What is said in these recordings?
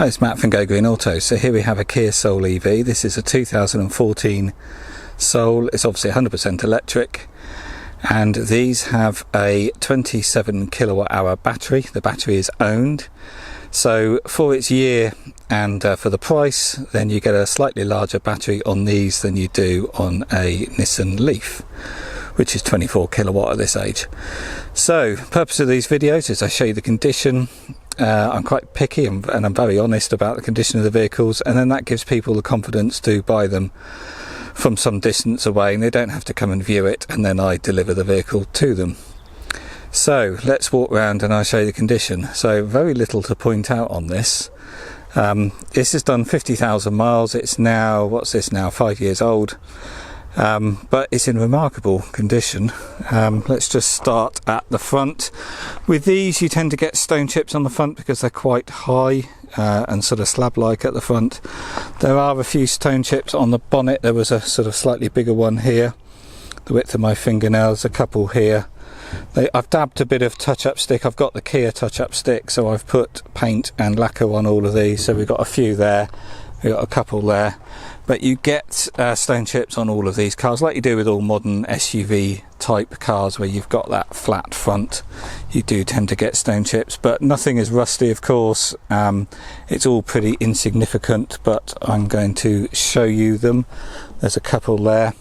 Hi, it's Matt from Go Green Auto. So here we have a Kia Soul EV. This is a 2014 Soul. It's obviously 100% electric, and these have a 27 kilowatt hour battery. The battery is owned, so for its year and for the price, then you get a slightly larger battery on these than you do on a Nissan Leaf, which is 24 kilowatt at this age. So purpose of these videos is I show you the condition. I'm quite picky and I'm very honest about the condition of the vehicles, and then that gives people the confidence to buy them from some distance away, and they don't have to come and view it, and then I deliver the vehicle to them. So let's walk around and I'll show you the condition. So very little to point out on this. This has done 50,000 miles. It's now, what's this now, 5 years old. But it's in remarkable condition. Let's just start at the front. With these you tend to get stone chips on the front because they're quite high and sort of slab-like at the front. There are a few stone chips on the bonnet. There was a sort of slightly bigger one here, the width of my fingernails, a couple here. I've dabbed a bit of touch-up stick. I've got the Kia touch-up stick, so I've put paint and lacquer on all of these. So we've got a few there, we've got a couple there. But you get stone chips on all of these cars, like you do with all modern SUV type cars where you've got that flat front. You do tend to get stone chips, but nothing is rusty, of course. It's all pretty insignificant, but I'm going to show you them. There's a couple there.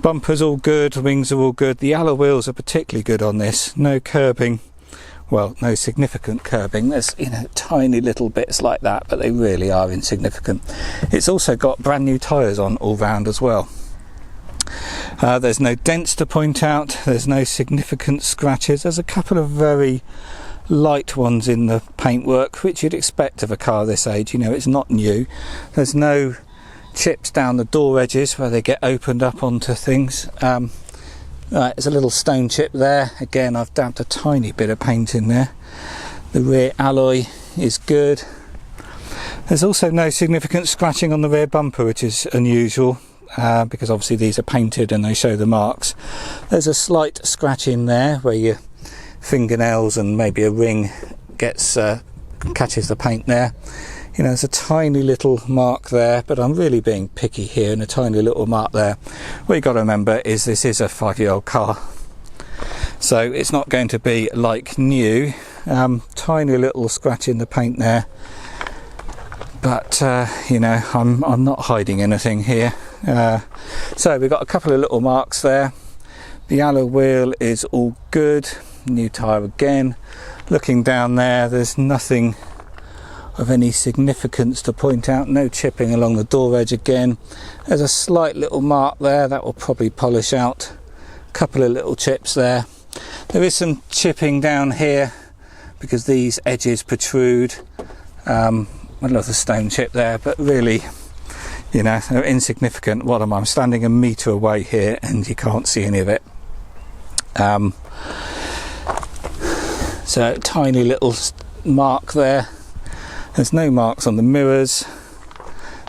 Bumper's all good, wings are all good. The alloy wheels are particularly good on this. No curbing. Well, no significant curbing. There's, you know, tiny little bits like that, but they really are insignificant. It's also got brand new tyres on all round as well. There's no dents to point out. There's no significant scratches. There's a couple of very light ones in the paintwork, which you'd expect of a car this age. You know, it's not new. There's no chips down the door edges where they get opened up onto things. Right, there's a little stone chip there. Again, I've dabbed a tiny bit of paint in there. The rear alloy is good. There's also no significant scratching on the rear bumper, which is unusual because obviously these are painted and they show the marks. There's a slight scratch in there where your fingernails and maybe a ring gets catches the paint there. You know, there's a tiny little mark there, but I'm really being picky here, and a tiny little mark there. What you've got to remember is this is a 5-year-old car, so it's not going to be like new. Tiny little scratch in the paint there, but you know, I'm not hiding anything here. So we've got a couple of little marks there. The alloy wheel is all good. New tyre again. Looking down there, there's nothing of any significance to point out. No chipping along the door edge again. There's a slight little mark there that will probably polish out. A couple of little chips there. There is some chipping down here because these edges protrude. I love the stone chip there, but really, you know, they're insignificant. What am I? I'm standing a metre away here and you can't see any of it. So tiny little mark there. There's no marks on the mirrors.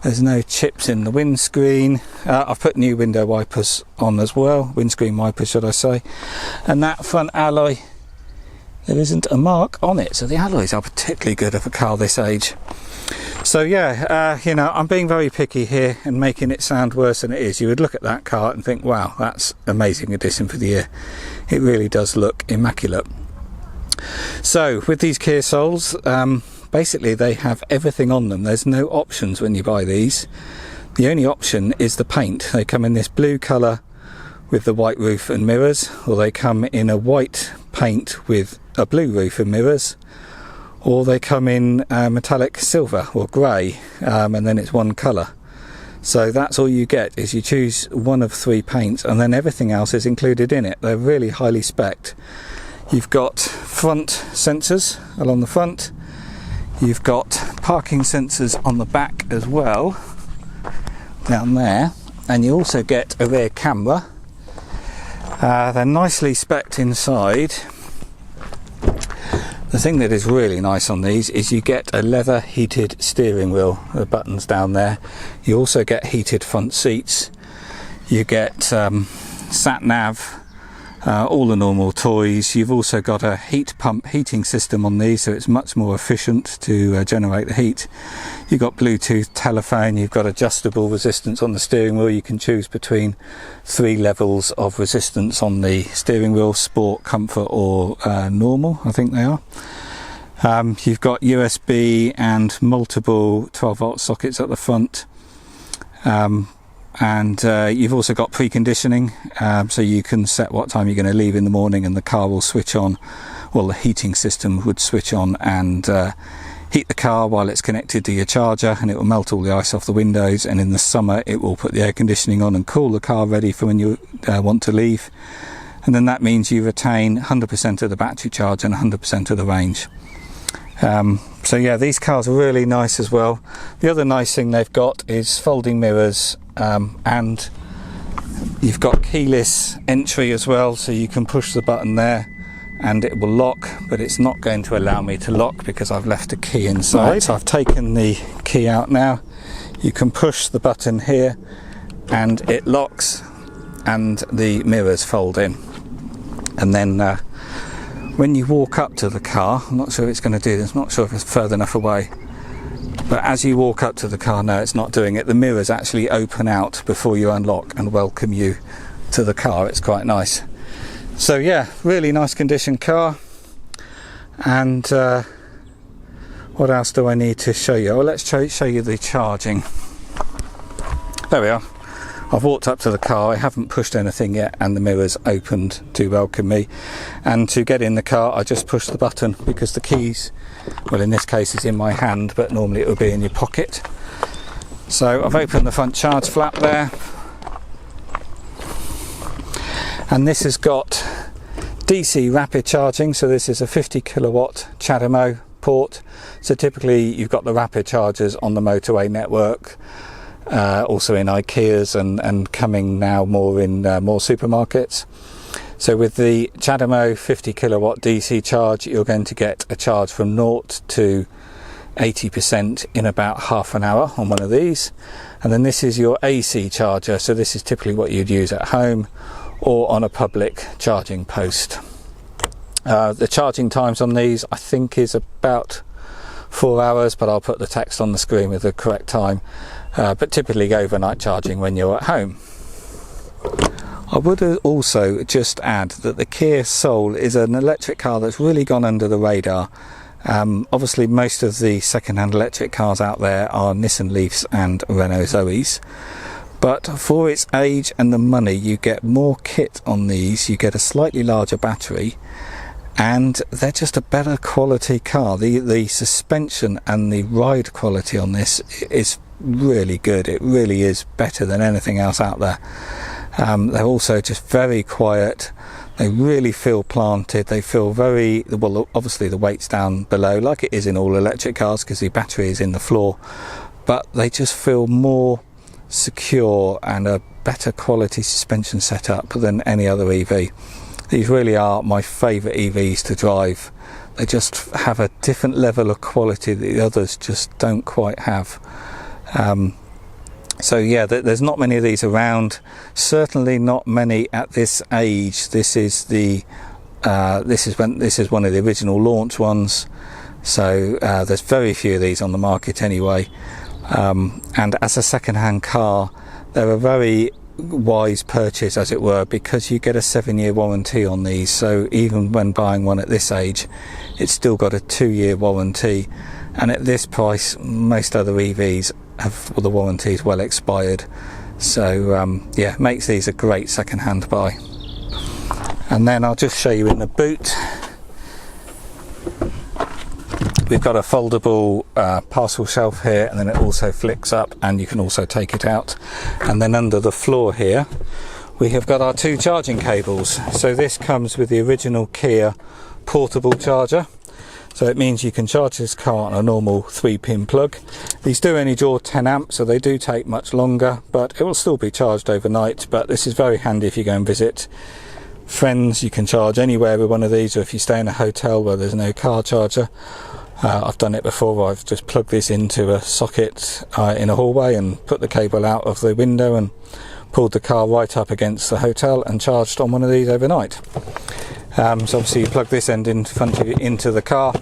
There's no chips in the windscreen. I've put new window wipers on as well, windscreen wipers should I say. And that front alloy, there isn't a mark on it, so the alloys are particularly good of a car this age. So yeah, you know, I'm being very picky here and making it sound worse than it is. You would look at that car and think, wow, that's an amazing addition for the year. It really does look immaculate. So with these Kia Souls, basically they have everything on them. There's no options when you buy these. The only option is the paint. They come in this blue colour with the white roof and mirrors, or they come in a white paint with a blue roof and mirrors, or they come in metallic silver or grey, and then it's one colour. So that's all you get, is you choose one of 3 paints, and then everything else is included in it. They're really highly spec'd. You've got front sensors along the front. You've got parking sensors on the back as well, down there, and you also get a rear camera. They're nicely spec'd inside. The thing that is really nice on these is you get a leather heated steering wheel, the buttons down there. You also get heated front seats. You get sat nav all the normal toys. You've also got a heat pump heating system on these, so it's much more efficient to generate the heat. You've got Bluetooth telephone, you've got adjustable resistance on the steering wheel. You can choose between 3 levels of resistance on the steering wheel: sport, comfort, or normal, I think they are. You've got USB and multiple 12-volt sockets at the front. And you've also got preconditioning, so you can set what time you're going to leave in the morning, and the car will switch on. Well, the heating system would switch on and heat the car while it's connected to your charger, and it will melt all the ice off the windows. And in the summer it will put the air conditioning on and cool the car ready for when you want to leave. And then that means you retain 100% of the battery charge and 100% of the range. So yeah, these cars are really nice as well. The other nice thing they've got is folding mirrors, and you've got keyless entry as well, so you can push the button there and it will lock, but it's not going to allow me to lock because I've left a key inside. Right. So I've taken the key out now. You can push the button here and it locks, and the mirrors fold in. And then when you walk up to the car, I'm not sure if it's going to do this, I'm not sure if it's further enough away, but as you walk up to the car, no, it's not doing it. The mirrors actually open out before you unlock and welcome you to the car. It's quite nice. So yeah, really nice condition car. And what else do I need to show you? Well, let's show you the charging. There we are. I've walked up to the car, I haven't pushed anything yet, and the mirrors opened to welcome me. And to get in the car, I just push the button, because the keys, well, in this case is in my hand, but normally it would be in your pocket. So I've opened the front charge flap there, and this has got DC rapid charging. So this is a 50 kilowatt CHAdeMO port. So typically you've got the rapid chargers on the motorway network, also in IKEAs, and coming now more in more supermarkets. So with the CHAdeMO 50 kilowatt DC charge, you're going to get a charge from 0 to 80% in about half an hour on one of these. And then this is your AC charger, so this is typically what you'd use at home or on a public charging post. The charging times on these I think is about 4 hours, but I'll put the text on the screen with the correct time. But typically overnight charging when you're at home. I would also just add that the Kia Soul is an electric car that's really gone under the radar. Obviously most of the second-hand electric cars out there are Nissan Leafs and Renault Zoes, but for its age and the money, you get more kit on these. You get a slightly larger battery, and they're just a better quality car. The suspension and the ride quality on this is really good. It really is better than anything else out there. They're also just very quiet. They really feel planted. They feel very well. Obviously the weight's down below, like it is in all electric cars, because the battery is in the floor, but they just feel more secure and a better quality suspension setup than any other EV. These really are my favourite EVs to drive. They just have a different level of quality that the others just don't quite have. So yeah, there's not many of these around. Certainly not many at this age. This is one of the original launch ones. So there's very few of these on the market anyway. And as a second-hand car, they're a very wise purchase, as it were, because you get a 7-year warranty on these. So even when buying one at this age, it's still got a 2-year warranty. And at this price, most other EVs have the warranties well expired. So yeah, makes these a great second-hand buy. And then I'll just show you in the boot. We've got a foldable parcel shelf here, and then it also flicks up and you can also take it out. And then under the floor here we have got our 2 charging cables. So this comes with the original Kia portable charger, so it means you can charge this car on a normal 3-pin plug. These do only draw 10 amps, so they do take much longer, but it will still be charged overnight. But this is very handy if you go and visit friends. You can charge anywhere with one of these, or if you stay in a hotel where there's no car charger. I've done it before. I've just plugged this into a socket in a hallway and put the cable out of the window and pulled the car right up against the hotel and charged on one of these overnight. So obviously you plug this end in front of you into the car,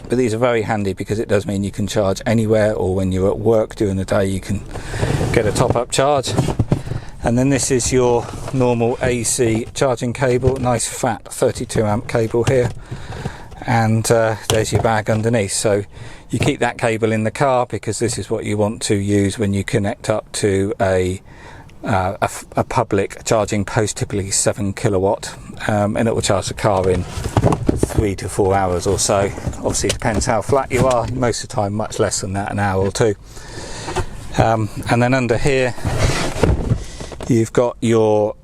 but these are very handy because it does mean you can charge anywhere, or when you're at work during the day you can get a top-up charge. And then this is your normal AC charging cable, nice fat 32 amp cable here, and there's your bag underneath. So you keep that cable in the car because this is what you want to use when you connect up to a public charging post, typically 7 kilowatt, and it will charge the car in 3 to 4 hours or so. Obviously it depends how flat you are, most of the time much less than that, an hour or two. And then under here you've got your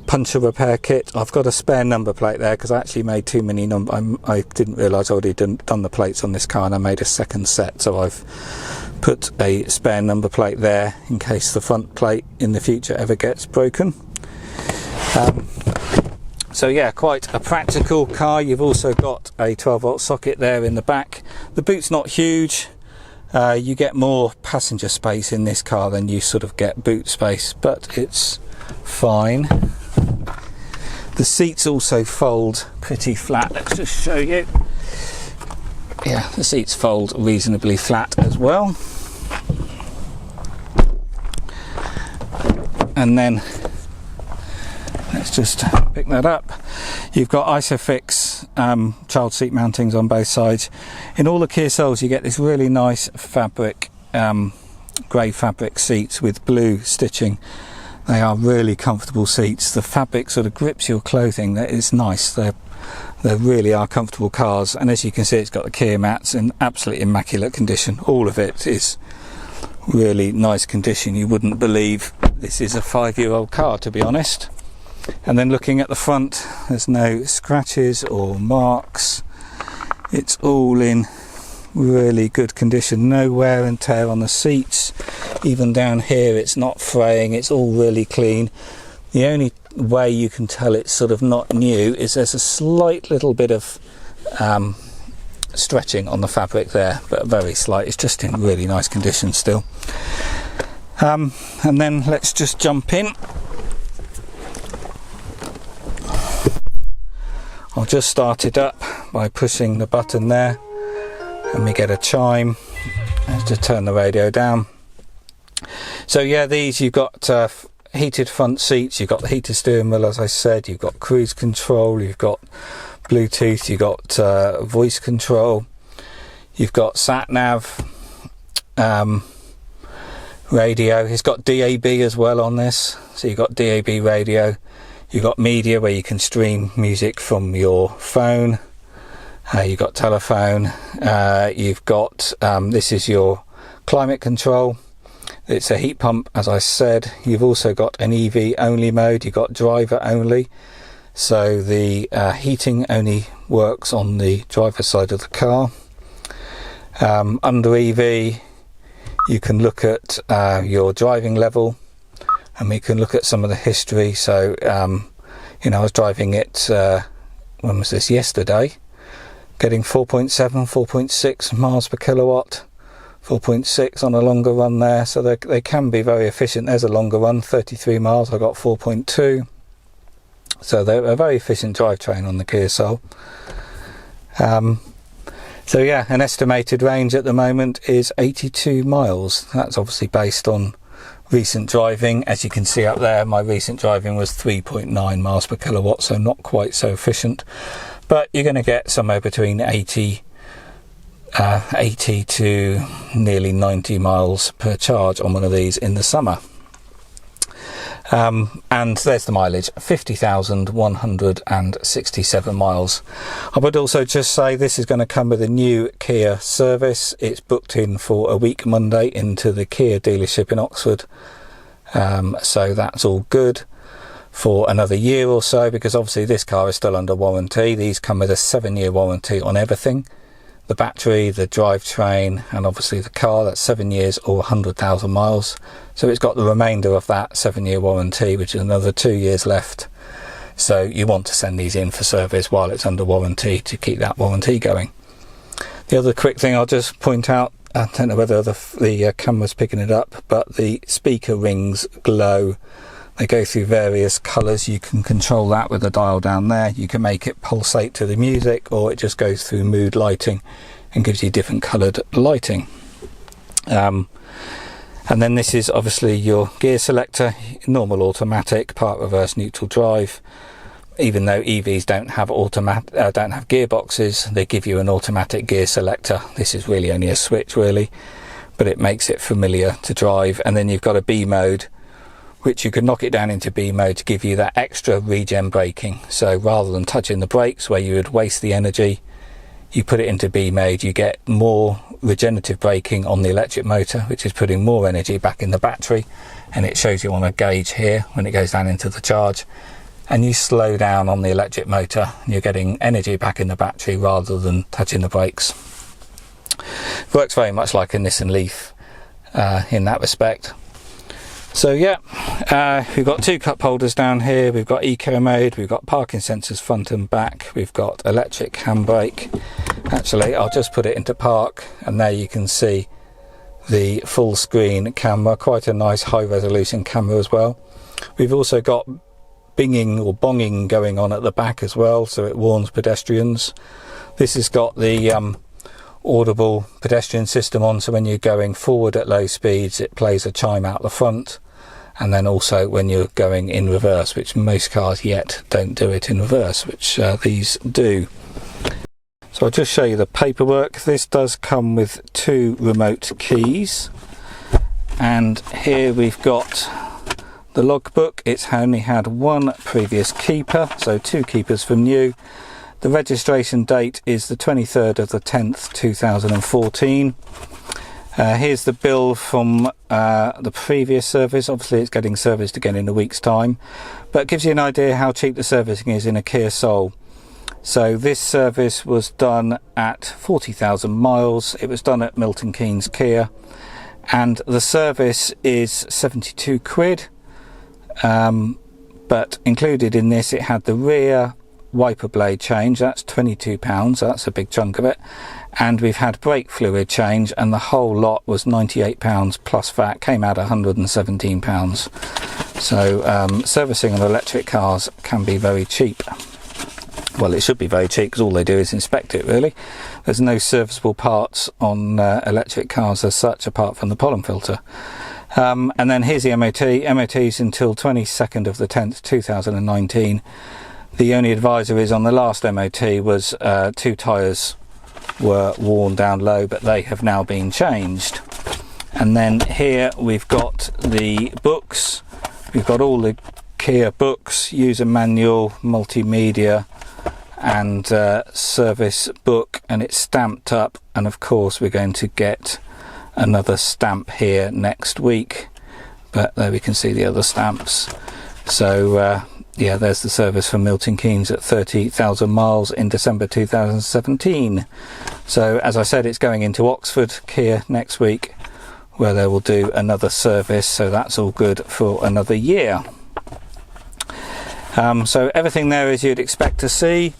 puncture repair kit. I've got a spare number plate there because I actually made too many I didn't realise I'd already done the plates on this car, and I made a second set, so I've put a spare number plate there in case the front plate in the future ever gets broken. So yeah, quite a practical car. You've also got a 12-volt socket there in the back. The boot's not huge. You get more passenger space in this car than you sort of get boot space, but it's fine. The seats also fold pretty flat. Let's just show you. Yeah, the seats fold reasonably flat as well. And then let's just pick that up. You've got Isofix child seat mountings on both sides. In all the Kia Souls you get this really nice fabric, grey fabric seats with blue stitching. They are really comfortable seats. The fabric sort of grips your clothing. That is nice. They really are comfortable cars, and as you can see it's got the Kia mats in absolutely immaculate condition. All of it is really nice condition. You wouldn't believe this is a 5-year-old car, to be honest. And then looking at the front, there's no scratches or marks. It's all in really good condition, no wear and tear on the seats. Even down here it's not fraying, it's all really clean. The only way you can tell it's sort of not new is there's a slight little bit of stretching on the fabric there, but very slight. It's just in really nice condition still. And then let's just jump in. I'll just start it up by pushing the button there, and we get a chime. Let's just turn the radio down. So yeah, these, you've got heated front seats, you've got the heated steering wheel, as I said, you've got cruise control, you've got Bluetooth, you've got voice control, you've got sat nav, radio. It's got DAB as well on this, so you've got DAB radio. You've got media where you can stream music from your phone. You've got telephone. You've got this is your climate control. It's a heat pump, as I said. You've also got an EV only mode. You've got driver only, so the heating only works on the driver's side of the car. Under EV you can look at your driving level, and we can look at some of the history. So you know, I was driving it when was this, yesterday, getting 4.7, 4.6 miles per kilowatt, 4.6 on a longer run there, so they can be very efficient. There's a longer run, 33 miles, I got 4.2, so they're a very efficient drivetrain on the Kia Soul. So yeah, an estimated range at the moment is 82 miles. That's obviously based on recent driving. As you can see up there, my recent driving was 3.9 miles per kilowatt, so not quite so efficient, but you're going to get somewhere between 80 to nearly 90 miles per charge on one of these in the summer. And there's the mileage, 50,167 miles. I would also just say this is going to come with a new Kia service. It's booked in for a week Monday into the Kia dealership in Oxford, so that's all good for another year or so, because obviously this car is still under warranty. These come with a 7-year warranty on everything, the battery, the drivetrain, and obviously the car. That's 7 years or 100,000 miles. So it's got the remainder of that 7-year warranty, which is another 2 years left. So you want to send these in for service while it's under warranty to keep that warranty going. The other quick thing I'll just point out, I don't know whether the camera's picking it up, but the speaker rings glow. They go through various colours. You can control that with the dial down there. You can make it pulsate to the music, or it just goes through mood lighting and gives you different coloured lighting. And then this is obviously your gear selector, normal automatic, part reverse neutral drive. Even though EVs don't have gearboxes, they give you an automatic gear selector. This is really only a switch really, but it makes it familiar to drive. And then you've got a B mode, which you can knock it down into B mode to give you that extra regen braking. So rather than touching the brakes where you would waste the energy, you put it into B mode, you get more regenerative braking on the electric motor, which is putting more energy back in the battery. And it shows you on a gauge here when it goes down into the charge. And you slow down on the electric motor, you're getting energy back in the battery rather than touching the brakes. Works very much like a Nissan Leaf in that respect. So yeah, we've got two cup holders down here, we've got eco mode, we've got parking sensors front and back, we've got electric handbrake. Actually, I'll just put it into park, and there you can see the full screen camera, quite a nice high resolution camera as well. We've also got binging or bonging going on at the back as well, so it warns pedestrians. This has got the audible pedestrian system on, so when you're going forward at low speeds it plays a chime out the front, and then also when you're going in reverse, which most cars yet don't do it in reverse, which these do. So I'll just show you the paperwork. This does come with 2 remote keys, and here we've got the logbook. It's only had 1 previous keeper, so 2 keepers from new. The registration date is the 23rd of the 10th 2014. Here's the bill from the previous service. Obviously it's getting serviced again in a week's time, but it gives you an idea how cheap the servicing is in a Kia Soul. So this service was done at 40,000 miles. It was done at Milton Keynes Kia, and the service is 72 quid. But included in this, it had the rear wiper blade change, that's £22, that's a big chunk of it, and we've had brake fluid change, and the whole lot was £98 plus VAT, came out £117. So servicing on electric cars can be very cheap. Well, it should be very cheap, because all they do is inspect it really. There's no serviceable parts on electric cars as such, apart from the pollen filter. And then here's the MOT. MOT's until 22nd of the 10th 2019. The only advisories on the last MOT was 2 tyres were worn down low, but they have now been changed. And then here we've got the books. We've got all the Kia books, user manual, multimedia, and service book, and it's stamped up. And of course we're going to get another stamp here next week, but there we can see the other stamps. So yeah, there's the service from Milton Keynes at 30,000 miles in December 2017. So as I said, it's going into Oxford Kia next week, where they will do another service, so that's all good for another year. So everything there is you'd expect to see,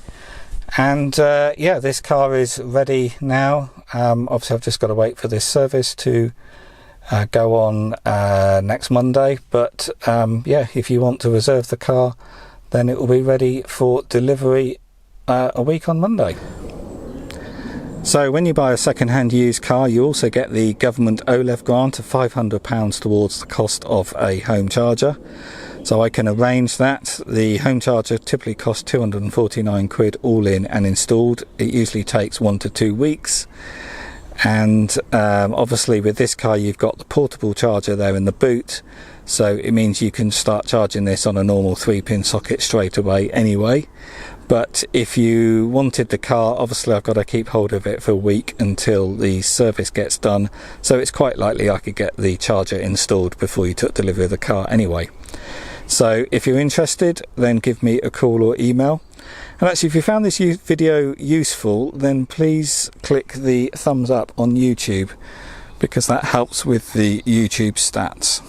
and yeah, this car is ready now. Obviously I've just got to wait for this service to go on next Monday, but yeah, if you want to reserve the car, then it will be ready for delivery a week on Monday. So when you buy a second-hand used car, you also get the government OLEV grant of £500 towards the cost of a home charger. So I can arrange that. The home charger typically costs 249 quid all in and installed. It usually takes 1 to 2 weeks. And obviously with this car you've got the portable charger there in the boot, so it means you can start charging this on a normal 3-pin socket straight away anyway. But if you wanted the car, obviously I've got to keep hold of it for a week until the service gets done, so it's quite likely I could get the charger installed before you took delivery of the car anyway. So if you're interested, then give me a call or email. And actually, if you found this video useful, then please click the thumbs up on YouTube, because that helps with the YouTube stats.